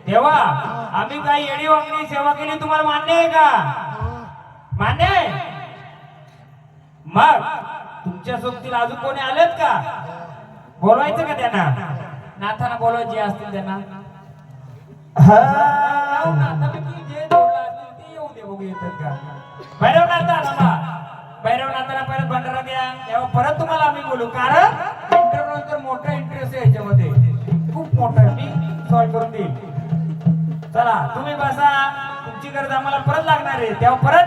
तेव्हा आम्ही काही येडी वागणी सेवा केली तुम्हाला मान्य आहे का? मान्य आहे? मग तुमच्या सोबतील अजून कोणी आलेत का? बोलवायचं का त्यांना? नाथांना बोलवायचे असतील त्यांना. भैरवनाथाला परत भंडारा द्या, तेव्हा परत तुम्हाला आम्ही बोलू. कारण इंटरव्ह्यू नंतर मोठा इंटरेस्ट आहे याच्यामध्ये, खूप मोठा. मी सॉल्व्ह करून देईल. चला तुम्ही बसा, तुमची गरज आम्हाला परत लागणार आहे, तेव्हा परत